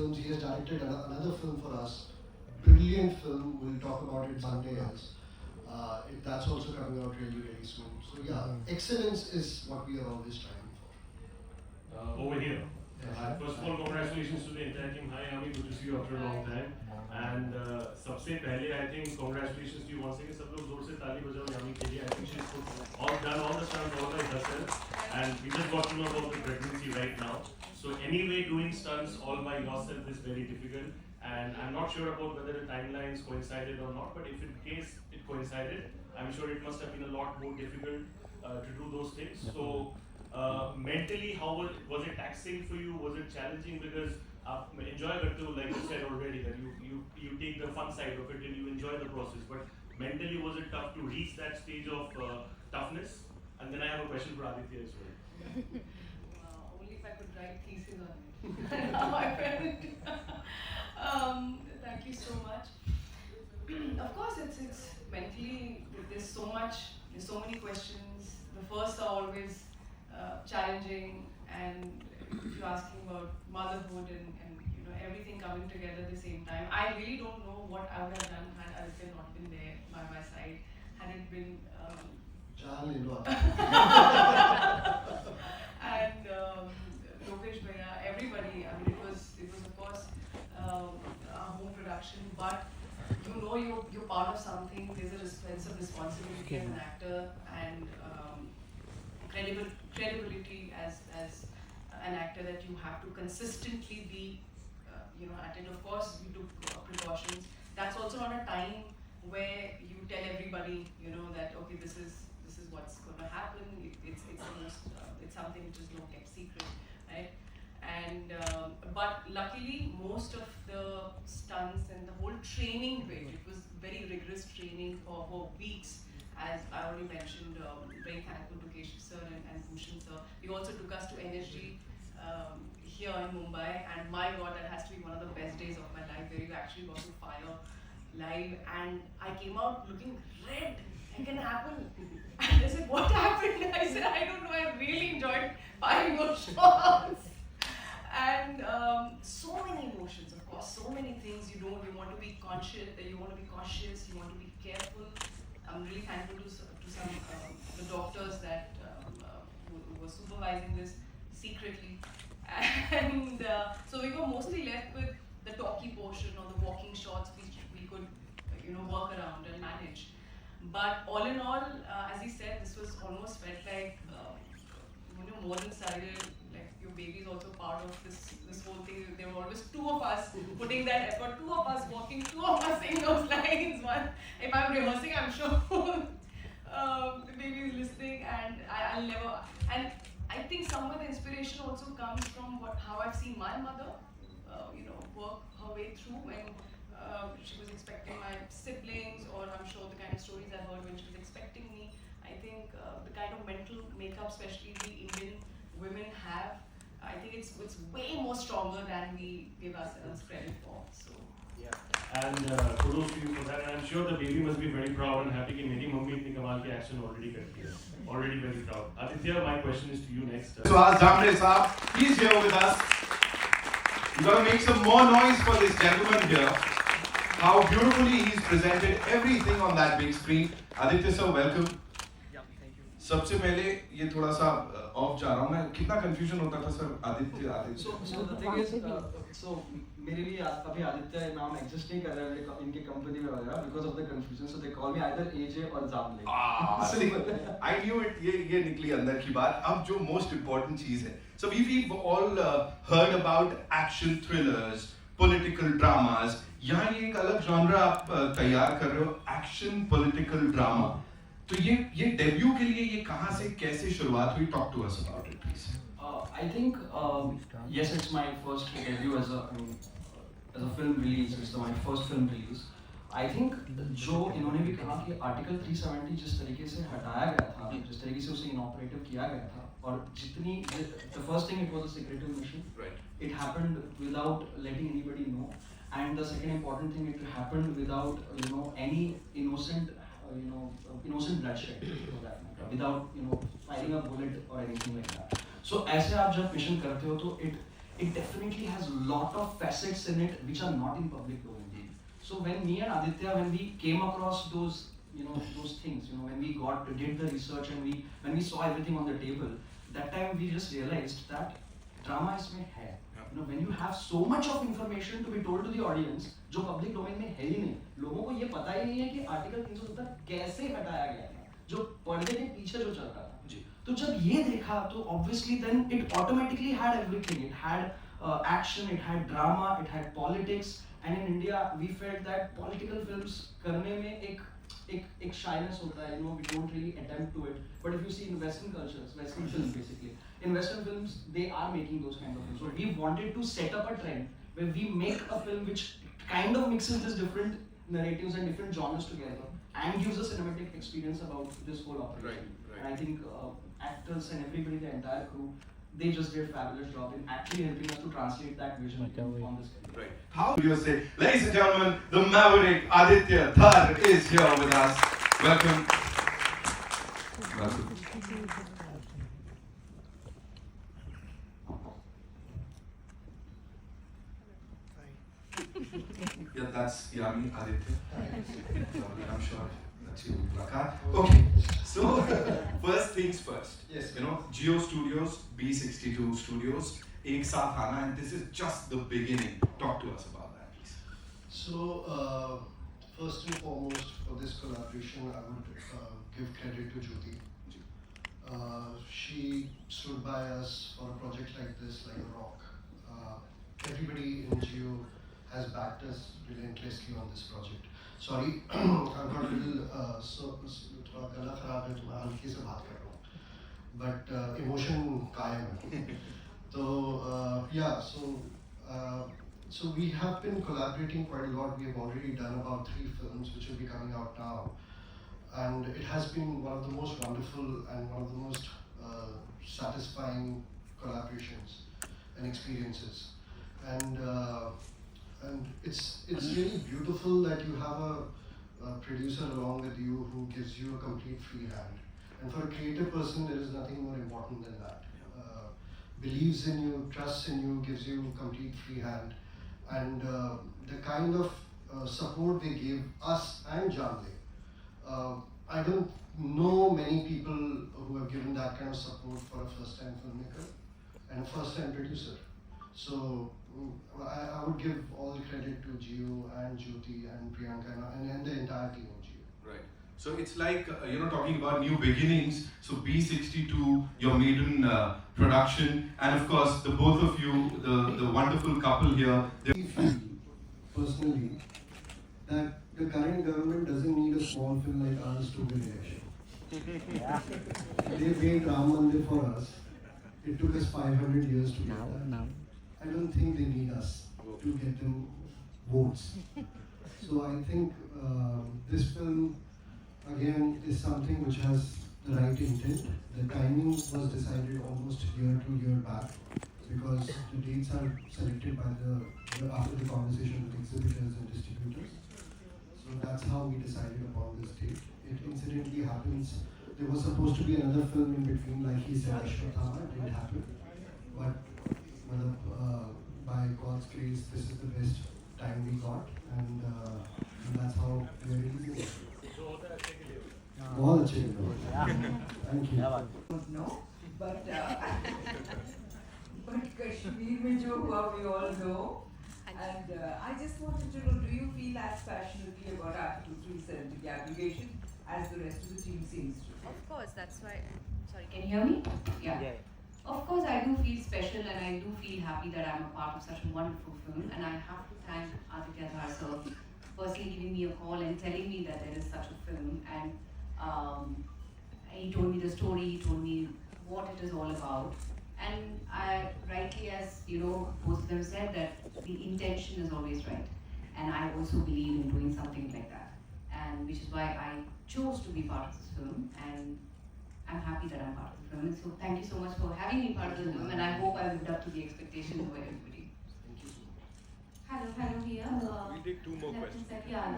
films. He has directed another film for us. Brilliant film. We'll talk about it Sunday else. That's also coming out really, really soon. So yeah, excellence is what we are always striving for. Over here. Yeah. First of all, congratulations to the entire team. Hi, Yami, good to see you after a long time. And सबसे पहले I think congratulations to you once again. सब लोग जोर से ताली बजाओ यामी के लिए. I think she's done all the stunts all by herself. And we just got to know about the pregnancy right now. So anyway, doing stunts all by yourself is very difficult. And I'm not sure about whether the timelines coincided or not. But if in case it coincided, I'm sure it must have been a lot more difficult to do those things. So mentally, how was it taxing for you? Was it challenging? Because enjoy करते हो, like you said already, that you take the fun side of it and you enjoy the process. But mentally, was it tough to reach that stage of toughness? And then I have a question for Aditya as well. Only if I could write thesis on it. How I felt. Thank you so much. Of course, it's mentally, there's so many questions. The first are always challenging, and if you're asking about motherhood and everything coming together at the same time, I really don't know what I would have done had Aditya not been there by my side. Had it been and Lokesh Bhaiya, everybody. I mean, it was of course a home production, but you're part of something. There's a sense of responsibility as an actor, and credibility as an actor, that you have to consistently be at it. Of course, we took precautions. That's also not a time where you tell everybody that okay, this is what's going to happen. It's something which is kept secret, right? And but luckily, most of the stunts and the whole training bit, it was very rigorous training for weeks. As I already mentioned, very thankful to Keshav sir and Bhushan sir. He also took us to NSG here in Mumbai, and my God, that has to be one of the best days of my life, where you actually got to fire live, and I came out looking red. It can happen. And they said, what happened? I said, I don't know. I really enjoyed firing those shots. And so many emotions, of course, so many things. You want to be conscious, you want to be cautious, you want to be careful. I'm really thankful to some the doctors that who were supervising this secretly. And so we were mostly left with the talkie portion or the walking shots which we could work around and manage. But all in all, as he said, this was almost felt like more than surreal. Like your baby is also part of this whole thing. There were always two of us putting that effort, two of us walking, two of us saying those lines. One, if I'm rehearsing, I'm sure the baby is listening, and I'll never. And I think somewhere the inspiration also comes from how I've seen my mother, work her way through when she was expecting my siblings, or I'm sure the kind of stories I heard when she was expecting me. I think the kind of mental makeup, especially the Indian women have, I think it's way more stronger than we give ourselves credit for. So yeah, and kudos to you for that. And I'm sure the baby must be very proud and happy that मेरी mummy इतनी कमाल की action already करती है. Already very proud. Aditya, my question is to you next. So Zamre Saab, he's here with us. You gotta make some more noise for this gentleman here. How beautifully he's presented everything on that big screen. Aditya sir, welcome. सबसे पहले ये थोड़ा सा of जा रहा हूँ मैं, कितना कंफ्यूजन होता था sir Aditya. So the thing is, so मेरे लिए अभी आदित्य नाम एग्जिस्ट नहीं कर रहा है इनके कंपनी में वगैरह, because of the confusion, so they call me either AJ or Zamle. I knew it. ये निकली अंदर की बात. अब जो most important चीज है, so we've all heard about action thrillers, political dramas. यहाँ ये एक अलग genre आप तैयार कर रहे हो, action political drama. तो ये डेब्यू के लिए ये कहाँ से कैसे शुरुआत हुई? Talk to us about it, please. I think yes, it's my first debut as a film release. It's my first film release. I think जो इन्होंने भी कहा कि आर्टिकल 370 जिस तरीके से हटाया गया था, जिस तरीके से उसे इनऑपरेटिव किया गया था, और जितनी the first thing, it was a secretive mission. Right. It happened without letting anybody know, and the second important thing, it happened without any innocent bloodshed for that matter, without firing a bullet or anything like that. So ऐसे आप जब mission करते हो तो it definitely has a lot of facets in it which are not in public domain. So when me and Aditya, when we came across those, those things, when we did the research and when we saw everything on the table, that time we just realized that drama is mein hai. When you have so much of information to be told to the audience, जो public domain में है ही नहीं, लोगों को ये पता ही नहीं है कि आर्टिकल 370 कैसे हटाया गया था, जो पर्दे के पीछे जो चल रहा था। तो जब ये देखा तो obviously then it automatically had everything. It had action, it had drama, it had politics, and in India we felt that political films करने में एक shyness होता है, we don't really attempt to it. But if you see in Western cultures, Western films basically, in Western films they are making those kind of films. So we wanted to set up a trend where we make a film which kind of mixes these different narratives and different genres together and gives a cinematic experience about this whole operation. Right. And I think actors and everybody, the entire crew, they just did a fabulous job in actually helping us to translate that vision on this film. Right. How do you say, ladies and gentlemen, the maverick Aditya Dhar is here with us. Welcome. Welcome. Yeah, that's Yami Aditya. I'm sure that's you, Prakash. Okay, so first things first. Yes. Geo Studios, B62 Studios, ek saath aana, and this is just the beginning. Talk to us about that, please. So, first and foremost, for this collaboration, I would give credit to Jyoti. She stood by us for a project like this, like a rock. Everybody in Geo has backed us relentlessly on this project. Sorry, I've got a little थोड़ा गला खराब है तो मैं हल्की से बात कर रहा हूँ, but emotion कायम है. So yeah, so we have been collaborating quite a lot. We have already done about 3 films which will be coming out now, and it has been one of the most wonderful and one of the most satisfying collaborations and experiences. And it's really beautiful that you have a producer along with you who gives you a complete free hand. And for a creative person, there is nothing more important than that. Believes in you, trusts in you, gives you complete free hand. And the kind of support they gave us and Janle, I don't know many people who have given that kind of support for a first-time filmmaker and a first-time producer. So I would give all the credit to Gio and Jyoti and Priyanka and the entire team of Gio. Right. So it's like, talking about new beginnings. So B62, your maiden production, and of course the both of you, the wonderful couple here. I feel personally that the current government doesn't need a small film like ours to win election. They made Ram Mandir for us. It took us 500 years to get that. I don't think they need us to get them votes. So I think this film again is something which has the right intent. The timing was decided almost year to year back because the dates are selected by after the conversation with exhibitors and distributors. So that's how we decided upon this date. It incidentally happens. There was supposed to be another film in between, like he said, Ashwatthama. It didn't happen. But by God's grace, this is the best time we got, and that's how we are releasing it. बहुत अच्छे Thank you. Don't know, but Kashmir में जो हुआ we all know, and I just wanted to know, do you feel as passionately about Article 370, the application, as the rest of the team seems to? Of course, that's why. Sorry, can you hear me? Yeah. Of course, I do feel special and I do feel happy that I'm a part of such a wonderful film. And I have to thank Aditya Dhar sir personally giving me a call and telling me that there is such a film. And he told me the story, he told me what it is all about. And I, rightly as both of them said, that the intention is always right. And I also believe in doing something like that. And which is why I chose to be part of this film. And I'm happy that I'm part of the film. And so thank you so much for having me part of the film, and I hope I lived up to the expectations of everybody. Thank you so much. Hello here. We take 2 more questions. Yeah.